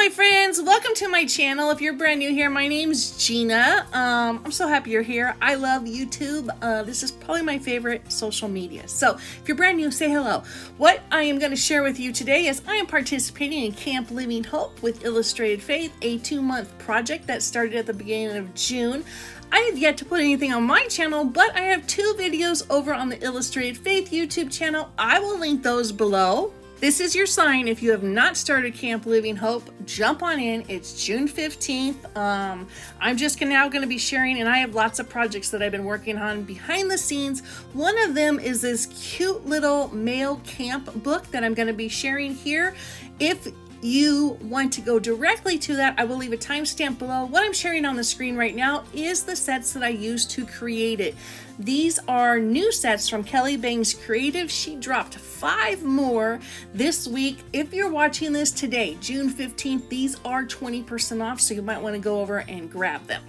my friends, welcome to my channel. If you're brand new here, my name's Gena. I'm so happy you're here. I love YouTube. This is probably my favorite social media. So if you're brand new, say hello. What I am going to share with you today is I am participating in Camp Living Hope with Illustrated Faith, a 2-month project that started at the beginning of June. I have yet to put anything on my channel, but I have 2 videos over on the Illustrated Faith YouTube channel. I will link those below. This is your sign. If you have not started Camp Living Hope, jump on in. It's June 15th. I'm just now going to be sharing, and I have lots of projects that I've been working on behind the scenes. One of them is this cute little mail camp book that I'm going to be sharing here. If you want to go directly to that, I will leave a timestamp below. What I'm sharing on the screen right now is the sets that I used to create it. These are new sets from Kelly Bangs Creative. She dropped 5 more this week. If you're watching this today, June 15th, these are 20% off, so you might want to go over and grab them.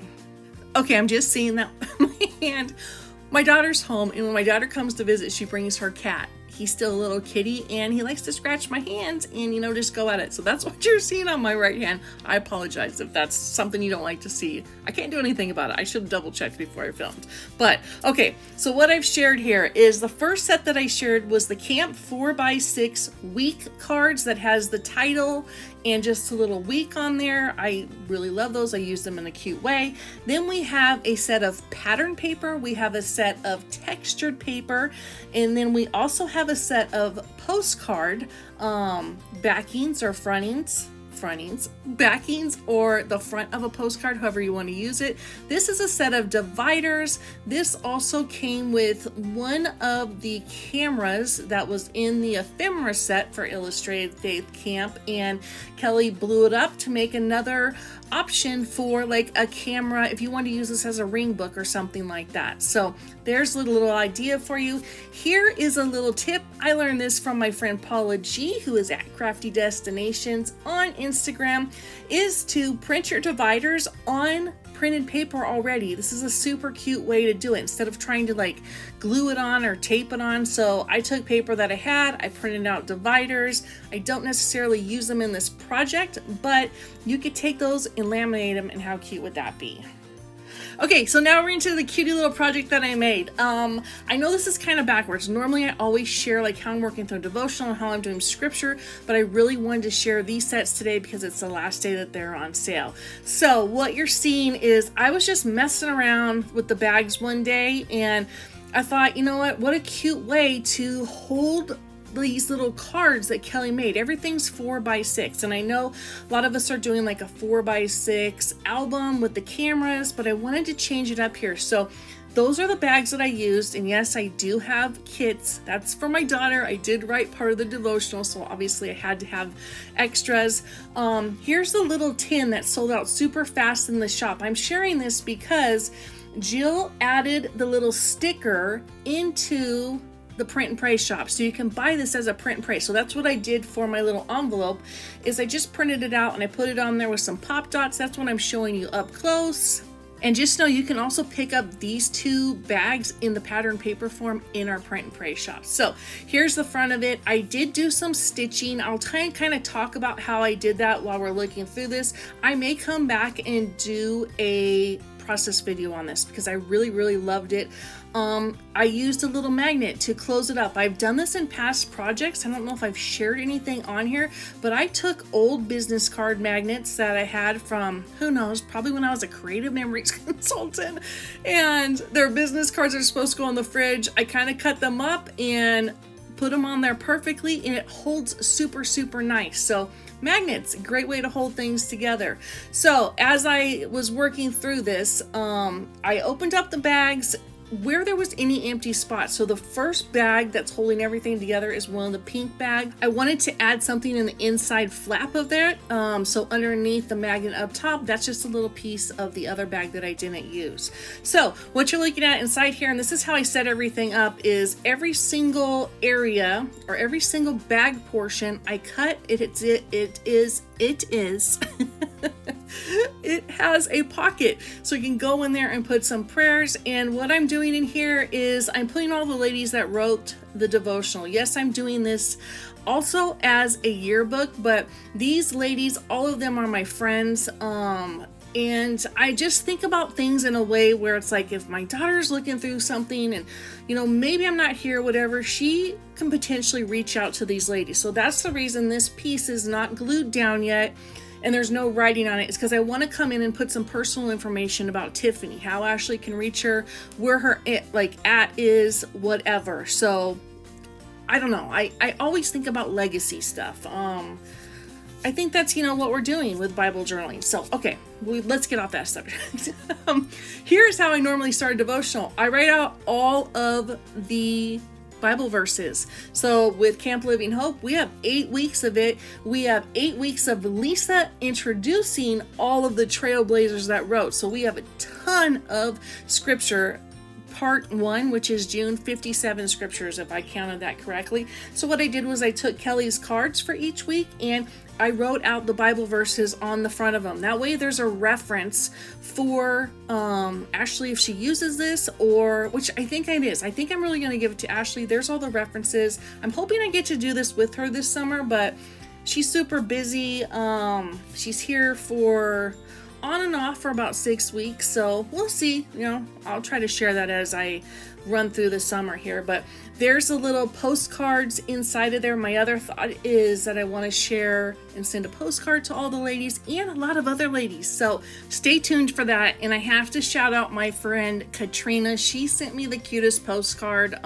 Okay, I'm just seeing that in my hand. My daughter's home, and when my daughter comes to visit, she brings her cat. He's still a little kitty, and he likes to scratch my hands and, just go at it. So that's what you're seeing on my right hand. I apologize if that's something you don't like to see. I can't do anything about it. I should have double checked before I filmed. But, okay, so what I've shared here is the first set that I shared was the Camp 4x6 week cards that has the title and just a little week on there. I really love those. I use them in a cute way. Then we have a set of pattern paper. We have a set of textured paper. And then we also have a set of postcard backings or backings, or the front of a postcard, however you want to use it. This is a set of dividers. This also came with one of the cameras that was in the ephemera set for Illustrated Faith Camp, and Kelly blew it up to make another option for like a camera if you want to use this as a ring book or something like that. So there's a little idea for you. Here is a little tip. I learned this from my friend Paula G, who is at Crafty Destinations on Instagram, is to print your dividers on printed paper already. This is a super cute way to do it instead of trying to like glue it on or tape it on. So I took paper that I had, I printed out dividers. I don't necessarily use them in this project, but you could take those and laminate them, and how cute would that be? Okay, so now we're into the cutie little project that I made. I know this is kind of backwards. Normally I always share like how I'm working through devotional and how I'm doing scripture, but I really wanted to share these sets today because it's the last day that they're on sale. So what you're seeing is I was just messing around with the bags one day, and I thought, you know what a cute way to hold these little cards that Kelly made. Everything's 4x6, and I know a lot of us are doing like a 4x6 album with the cameras, but I wanted to change it up here. So those are the bags that I used, and yes, I do have kits. That's for my daughter. I did write part of the devotional, so obviously I had to have extras. Here's the little tin that sold out super fast in the shop. I'm sharing this because Jill added the little sticker into the print and pray shop, so you can buy this as a print and pray. So that's what I did for my little envelope, is I just printed it out and I put it on there with some pop dots. That's what I'm showing you up close. And just know you can also pick up these 2 bags in the pattern paper form in our print and pray shop. So here's the front of it. I did do some stitching. I'll try and kind of talk about how I did that while we're looking through this. I may come back and do a process video on this because I really loved it. I used a little magnet to close it up. I've done this in past projects. I don't know if I've shared anything on here, but I took old business card magnets that I had from, who knows, probably when I was a creative memories consultant, and their business cards are supposed to go in the fridge. I kind of cut them up and put them on there perfectly, and it holds super nice. So magnets, a great way to hold things together. So as I was working through this, I opened up the bags where there was any empty spots. So the first bag that's holding everything together is one of the pink bags. I wanted to add something in the inside flap of that. So underneath the magnet up top, that's just a little piece of the other bag that I didn't use. So what you're looking at inside here, and this is how I set everything up, is every single area or every single bag portion I cut. It is it has a pocket, so you can go in there and put some prayers. And what I'm doing in here is I'm putting all the ladies that wrote the devotional. Yes, I'm doing this also as a yearbook, but these ladies, all of them are my friends. And I just think about things in a way where it's like, if my daughter's looking through something and, maybe I'm not here, whatever, she can potentially reach out to these ladies. So that's the reason this piece is not glued down yet and there's no writing on it. It's because I want to come in and put some personal information about Tiffany, how Ashley can reach her, where her at is, whatever. So I don't know. I always think about legacy stuff. I think that's, what we're doing with Bible journaling. So, okay, let's get off that subject. Here's how I normally start a devotional. I write out all of the Bible verses. So with Camp Living Hope, we have 8 weeks of it. We have 8 weeks of Lisa introducing all of the trailblazers that wrote. So we have a ton of scripture. Part 1, which is June, 57 scriptures, if I counted that correctly. So what I did was I took Kelly's cards for each week and I wrote out the Bible verses on the front of them. That way there's a reference for Ashley if she uses this, or which I think it is. I think I'm really going to give it to Ashley. There's all the references. I'm hoping I get to do this with her this summer, but she's super busy. She's here for on and off for about 6 weeks, so we'll see. I'll try to share that as I run through the summer here, but there's a little postcards inside of there. My other thought is that I want to share and send a postcard to all the ladies and a lot of other ladies, so stay tuned for that. And I have to shout out my friend Katrina. She sent me the cutest postcard.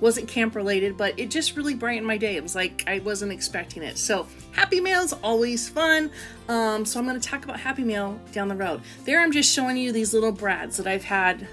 Wasn't camp related, but it just really brightened my day. It was like I wasn't expecting it. So Happy Mail is always fun. So I'm going to talk about Happy Mail down the road. There I'm just showing you these little brads that I've had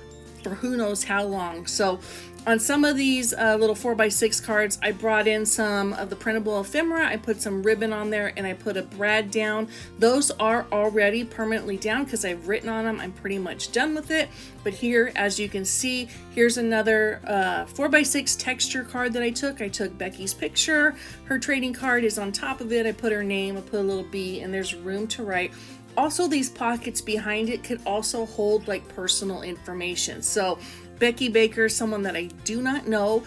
for who knows how long. So on some of these little 4x6 cards, I brought in some of the printable ephemera. I put some ribbon on there and I put a brad down. Those are already permanently down because I've written on them. I'm pretty much done with it. But here, as you can see, here's another 4x6 texture card that I took. I took Becky's picture. Her trading card is on top of it. I put her name, I put a little B, and there's room to write. Also, these pockets behind it could also hold like personal information. So Becky Baker, someone that I do not know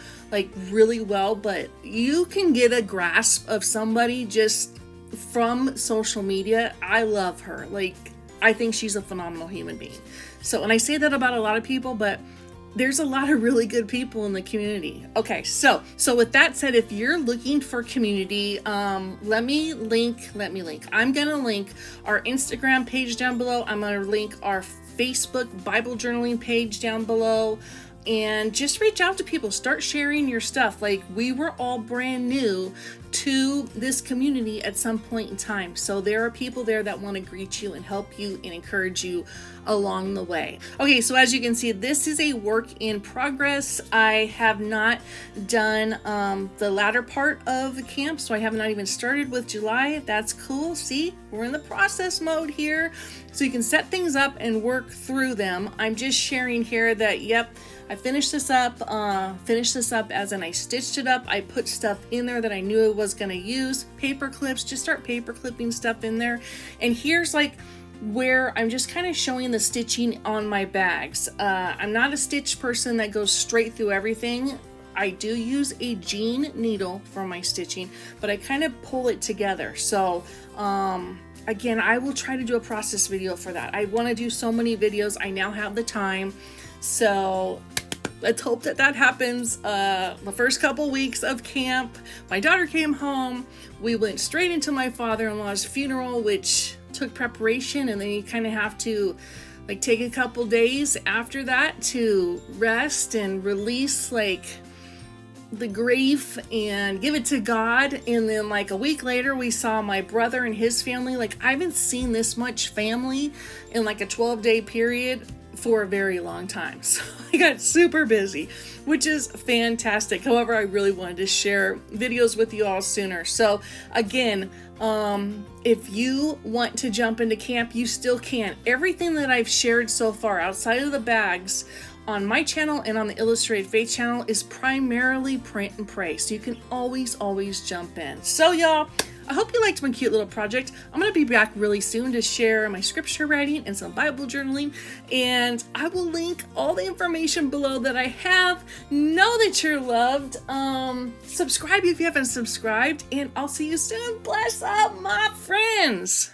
really well, but you can get a grasp of somebody just from social media. I love her. I think she's a phenomenal human being. So, and I say that about a lot of people, but there's a lot of really good people in the community. Okay, so with that said, if you're looking for community, let me link. I'm gonna link our Instagram page down below. I'm gonna link our Facebook Bible journaling page down below, and just reach out to people. Start sharing your stuff. We were all brand new to this community at some point in time, so there are people there that want to greet you and help you and encourage you along the way. Okay, so as you can see, this is a work in progress. I have not done the latter part of the camp, so I have not even started with July. That's cool. See, we're in the process mode here, so you can set things up and work through them. I'm just sharing here that I finished this up as in I stitched it up. I put stuff in there that I knew I was going to use. Paper clips, just start paper clipping stuff in there. And here's where I'm just kind of showing the stitching on my bags. I'm not a stitch person that goes straight through everything. I do use a jean needle for my stitching, but I kind of pull it together. So, again, I will try to do a process video for that. I want to do so many videos. I now have the time. So let's hope that happens. The first couple weeks of camp, my daughter came home. We went straight into my father-in-law's funeral, which took preparation, and then you kind of have to take a couple days after that to rest and release the grief and give it to God. And then a week later, we saw my brother and his family. I haven't seen this much family in a 12-day period for a very long time. So I got super busy, which is fantastic. However, I really wanted to share videos with you all sooner. So again, if you want to jump into camp, you still can. Everything that I've shared so far outside of the bags on my channel and on the Illustrated Faith channel is primarily print and pray. So you can always jump in. So y'all, I hope you liked my cute little project. I'm going to be back really soon to share my scripture writing and some Bible journaling, and I will link all the information below that I have. Know that you're loved. Subscribe if you haven't subscribed, and I'll see you soon. Bless up, my friends.